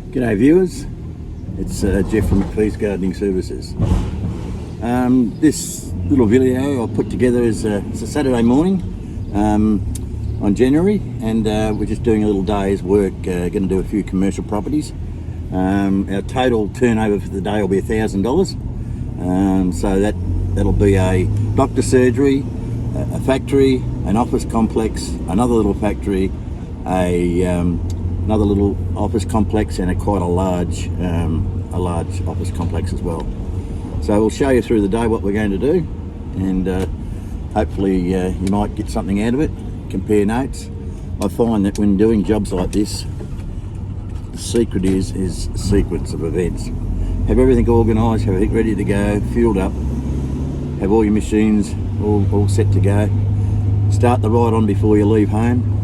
G'day viewers, it's Jeff from McPhee's Gardening Services. This little video I put together is it's a Saturday morning on January, and we're just doing a little day's work, going to do a few commercial properties. Our total turnover for the day will be $1,000, so that'll be a doctor surgery, a factory, an office complex, another little factory, another little office complex, and quite a large office complex as well. So we'll show you through the day what we're going to do, and hopefully you might get something out of it, compare notes. I find that when doing jobs like this, the secret is a sequence of events. Have everything organised, have everything ready to go, fueled up, have all your machines all set to go. Start the ride on before you leave home.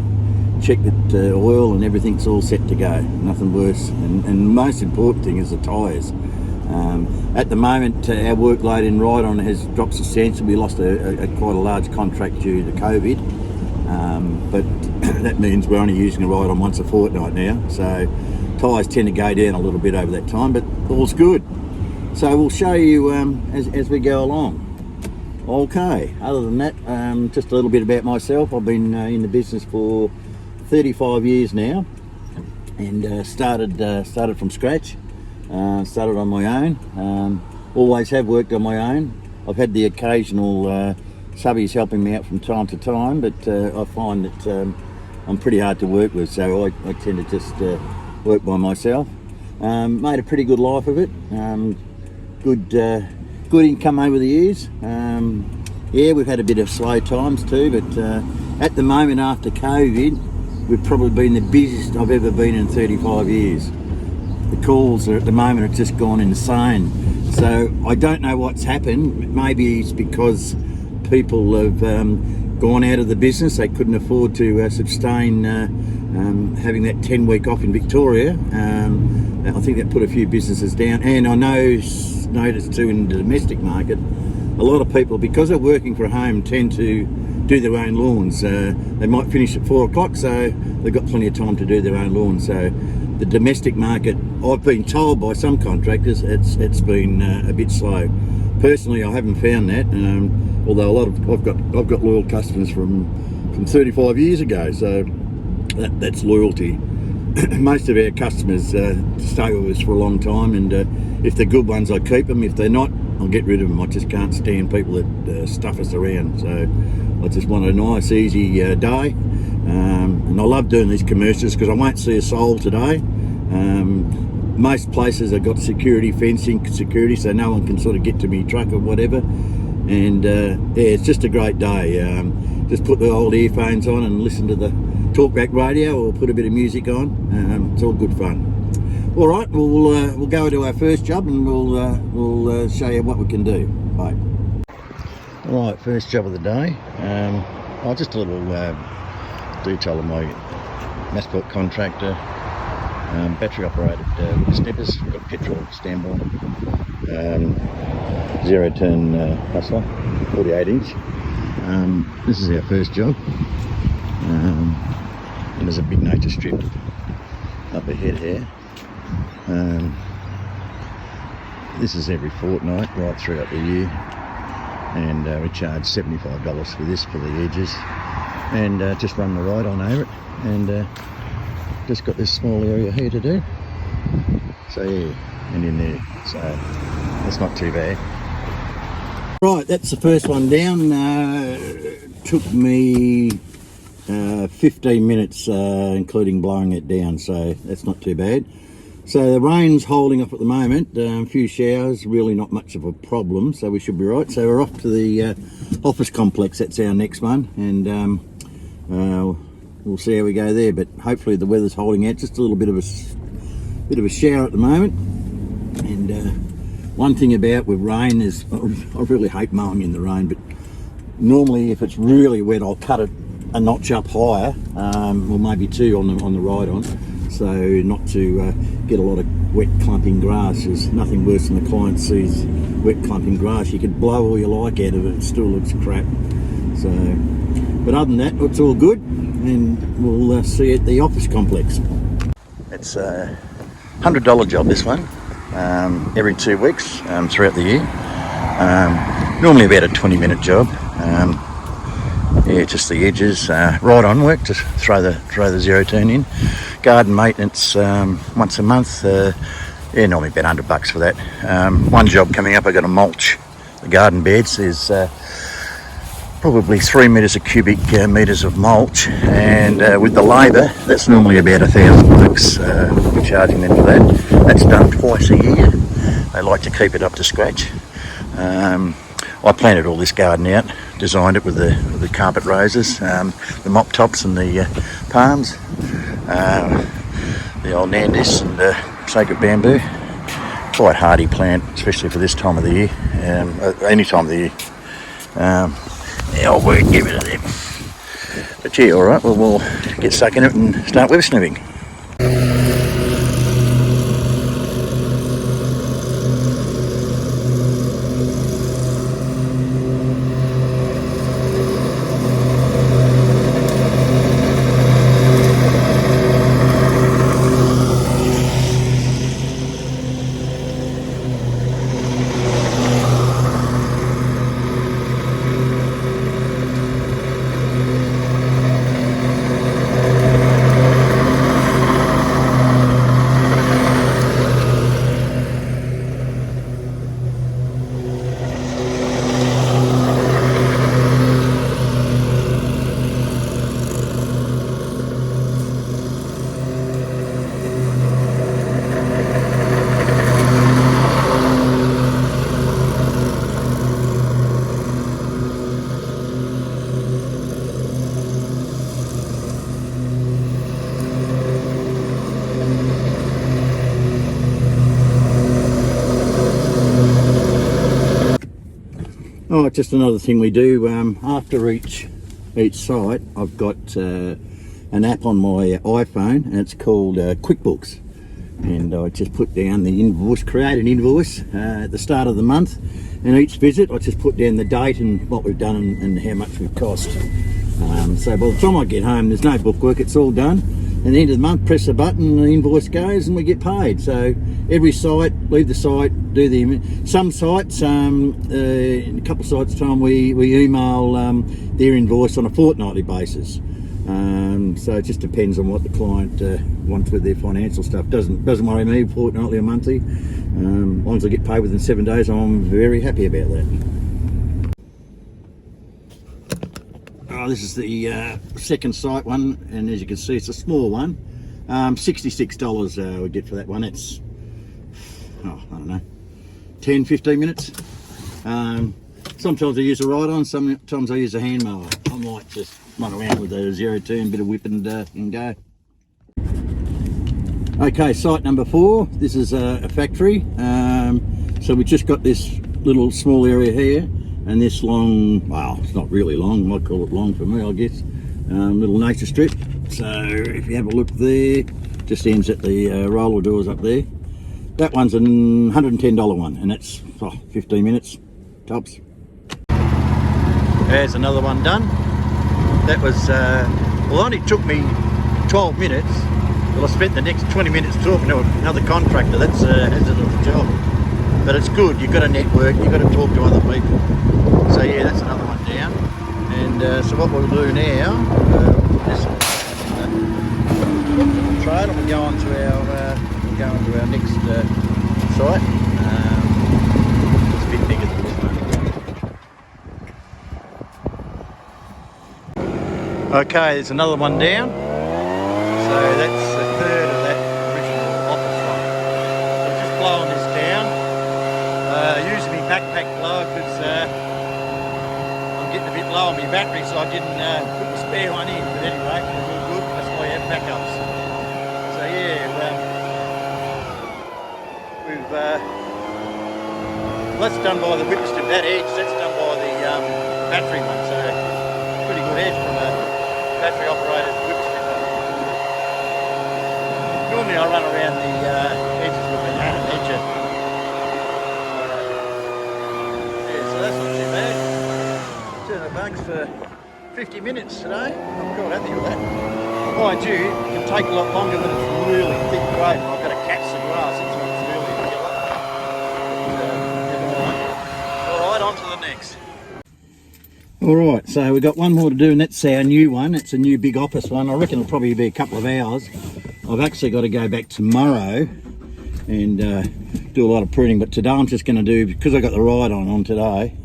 Check that oil and everything's all set to go, nothing worse, and the most important thing is the tyres. At the moment our workload in ride-on has dropped substantially. We lost quite a large contract due to COVID, but that means we're only using a ride-on once a fortnight now, so tyres tend to go down a little bit over that time, but all's good. So we'll show you as we go along. Okay, other than that, just a little bit about myself. I've been in the business for 35 years now, and started from scratch. Started on my own. Always have worked on my own. I've had the occasional subbies helping me out from time to time, but I find that I'm pretty hard to work with, so I tend to just work by myself. Made a pretty good life of it. Good income over the years. Yeah, we've had a bit of slow times too, but at the moment after COVID, we've probably been the busiest I've ever been in 35 years. The calls are at the moment have just gone insane. So I don't know what's happened. Maybe it's because people have gone out of the business. They couldn't afford to sustain having that 10-week off in Victoria. I think that put a few businesses down. And I noticed too in the domestic market, a lot of people, because they're working from home, tend to do their own lawns. They might finish at 4 o'clock, so they've got plenty of time to do their own lawns. So the domestic market, I've been told by some contractors, it's been a bit slow. Personally, I haven't found that, although I've got loyal customers from 35 years ago, so that's loyalty. Most of our customers stay with us for a long time, and if they're good ones, I keep them. If they're not, I'll get rid of them. I just can't stand people that stuff us around. So I just want a nice, easy day. And I love doing these commercials because I won't see a soul today. Most places have got security, fencing, security, so no one can sort of get to me truck or whatever. And yeah, it's just a great day. Just put the old earphones on and listen to the talkback radio, or put a bit of music on. It's all good fun. All right, we'll go to our first job, and we'll show you what we can do. Bye. All right, first job of the day. Just a little detail of my mass built contractor. Battery operated snippers. Got petrol standby. 0-turn hustler, 48 inch. This is our first job. And there's a big nature strip up ahead here. This is every fortnight right throughout the year, and we charge $75 for this, for the edges, and just run the ride on over it, and just got this small area here to do. So yeah, and in there, so that's not too bad. Right, that's the first one down. Took me 15 minutes including blowing it down, so that's not too bad. So the rain's holding up at the moment, a few showers, really not much of a problem, so we should be right. So we're off to the office complex. That's our next one, and we'll see how we go there, but hopefully the weather's holding out. Just a little bit of a shower at the moment. And one thing about with rain is, I really hate mowing in the rain, but normally if it's really wet I'll cut it a notch up higher, or maybe two on the ride-on, so not to get a lot of wet clumping grass. There's nothing worse than the client sees wet clumping grass. You could blow all you like out of it, it still looks crap. So, but other than that, it's all good, and we'll see you at the office complex. It's $100 job, this one. Every 2 weeks throughout the year. Normally about a 20-minute job. Yeah, just the edges, right on work, just throw the zero turn in. Garden maintenance once a month, yeah, normally about $100 for that. One job coming up, I've got to mulch the garden beds. There's probably 3 meters of cubic meters of mulch, and with the labour, that's normally about $1,000. We're charging them for that. That's done twice a year. They like to keep it up to scratch. I planted all this garden out, designed it with the carpet roses, the mop tops and the palms, the old nandis and sacred bamboo. Quite hardy plant, especially for this time of the year, any time of the year. Yeah, I'll work, give it to them. But yeah, alright, well, we'll get stuck in it and start web snipping. Oh, just another thing we do after each site. I've got an app on my iPhone, and it's called QuickBooks, and I just put down the invoice, create an invoice at the start of the month, and each visit I just put down the date and what we've done and how much we've cost. So by the time I get home, there's no bookwork, it's all done. And at the end of the month, press a button, the invoice goes, and we get paid. So every site, leave the site, do the... Some sites, in a couple of sites' time, we email their invoice on a fortnightly basis. So it just depends on what the client wants with their financial stuff. Doesn't worry me, fortnightly or monthly. As long as I get paid within 7 days, I'm very happy about that. Oh, this is the second site one, and as you can see, it's a small one. $66 we get for that one. It's, I don't know, 10-15 minutes. Sometimes I use a ride-on, sometimes I use a hand mower. I might just run around with a zero turn, bit of whip and go. Okay, site number 4. This is a factory. So we just got this little small area here, and this long, well, it's not really long, I might call it long for me, I guess, little nature strip. So if you have a look there, just ends at the roller doors up there. That one's a $110 one, and that's 15 minutes tops. There's another one done. That was, well, it only took me 12 minutes, but I spent the next 20 minutes talking to another contractor that's has a little job. But it's good, you've got to network, you've got to talk to other people. So yeah, that's another one down. And so what we'll do now, this trailer, we'll go on to our next site. It's a bit bigger than this one. Okay, there's another one down. So that's a third of that original office one. So we're just blowing this down. Using my backpack blower because I'm getting a bit low on my battery, so I didn't put the spare one in. But anyway, it's all good. That's why I have backups. So yeah, we've well, that's done by the whip strip. That edge, that's done by the battery one. So pretty good edge from a battery operated whip strip. Normally I run around the edges with an edger. Bugs for 50 minutes today. I'm quite happy with that. Mind you, it can take a lot longer when it's really thick grade. I've got to catch the Alright, so we've got one more to do, and that's our new one. It's a new big office one. I reckon it'll probably be a couple of hours. I've actually got to go back tomorrow and do a lot of pruning, but today I'm just going to do, because I got the ride on today,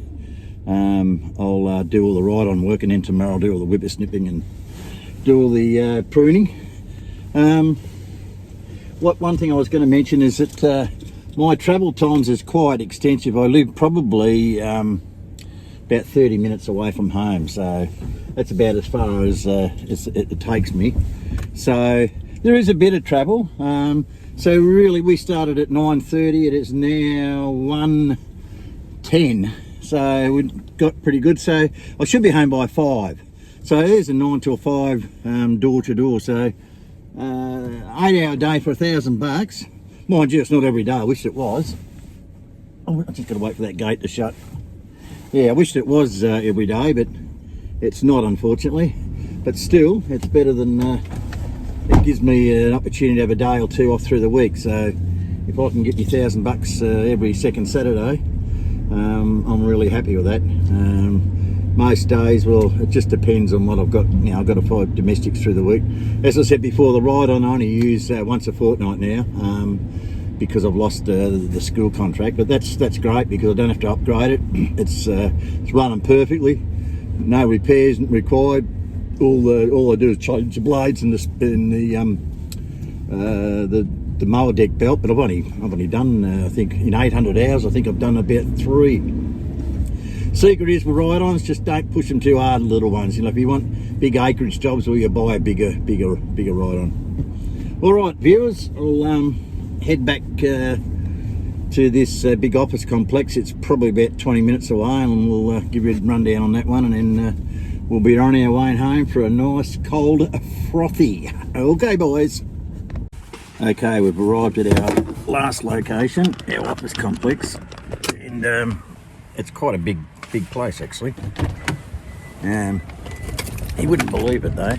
I'll do all the ride on work, and then tomorrow I'll do all the whipper snipping and do all the pruning. One thing I was going to mention is that my travel times is quite extensive. I live probably about 30 minutes away from home, so that's about as far as it takes me. So there is a bit of travel. So really we started at 9:30, it is now 1:10, so we got pretty good. So I should be home by 5. So there's a 9 till 5 door to door. So 8-hour day for $1,000. Mind you, it's not every day. I wish it was. Oh, I just got to wait for that gate to shut. Yeah, I wished it was every day, but it's not, unfortunately. But still, it's better than, it gives me an opportunity to have a day or two off through the week. So if I can get me $1,000 every second Saturday, I'm really happy with that. Most days, well, it just depends on what I've got. You know, I've got to 5 domestics through the week. As I said before, the ride on I only use once a fortnight now, because I've lost the school contract. But that's great, because I don't have to upgrade it. It's running perfectly, no repairs required. All I do is change the blades and the mower deck belt. But I've only done I think in 800 hours. I think I've done about 3. Secret is with ride-ons, just don't push them too hard, little ones. You know, if you want big acreage jobs, or you buy a bigger ride-on. All right, viewers, I'll head back to this big office complex. It's probably about 20 minutes away, and we'll give you a rundown on that one, and then we'll be on our way home for a nice cold frothy. Okay, boys. Okay, we've arrived at our last location, our office complex, and it's quite a big place, actually. You wouldn't believe it though.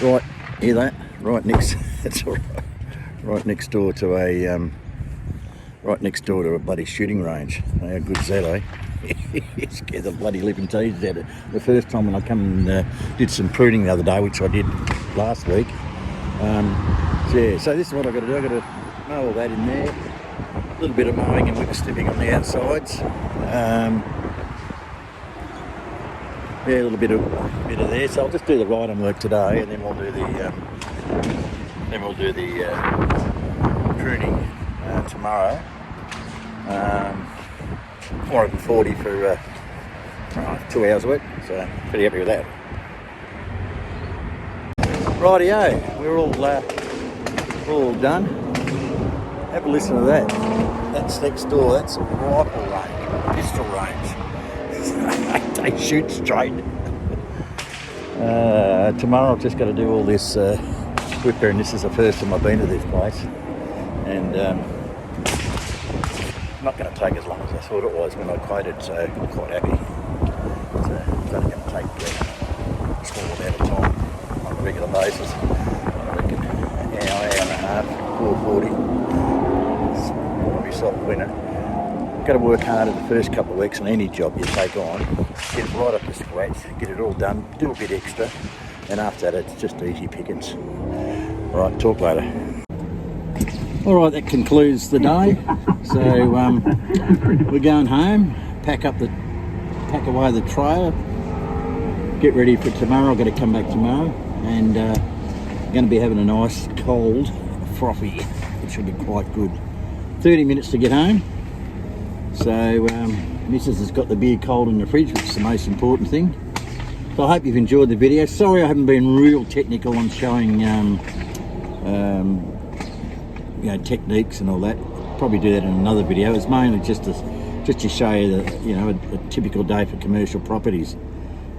Right, hear that? Right next, that's all right. Right next door to a bloody shooting range. How good's that, eh? It scared the bloody living teeth out of it. The first time when I come and did some pruning the other day, which I did last week. So this is what I've got to do. I've got to mow all that in there. A little bit of mowing and whipper snipping on the outsides. Yeah, a little bit of there. So I'll just do the ride-on work today, and then we'll do the pruning tomorrow. 440 for 2 hours work. So pretty happy with that. Rightio, we're all done. Have a listen to that. That's next door. That's a rifle range, pistol range. They shoot straight. Tomorrow I've just got to do all this whipper, and this is the first time I've been to this place. And not going to take as long as I thought it was when I quoted, so I'm quite happy. So it's only going to take a small amount of time on a regular basis. I reckon an hour and a half, 440. Winner. You've got to work harder the first couple of weeks on any job you take on. Get it right up to scratch, get it all done, do a bit extra, and after that it's just easy pickings. Right, talk later. All right, that concludes the day. So we're going home, pack away the trailer, get ready for tomorrow. I've got to come back tomorrow, and going to be having a nice cold frothy. It should be quite good. 30 minutes to get home. So Mrs. has got the beer cold in the fridge, which is the most important thing. So I hope you've enjoyed the video. Sorry I haven't been real technical on showing techniques and all that. Probably do that in another video. It's mainly just to show you that, a typical day for commercial properties,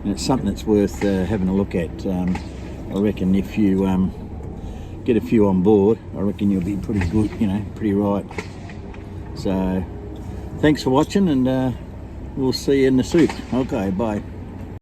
and it's something that's worth having a look at. I reckon if you get a few on board, I reckon you'll be pretty good, pretty right. So thanks for watching, and we'll see you in the soup. Okay, bye.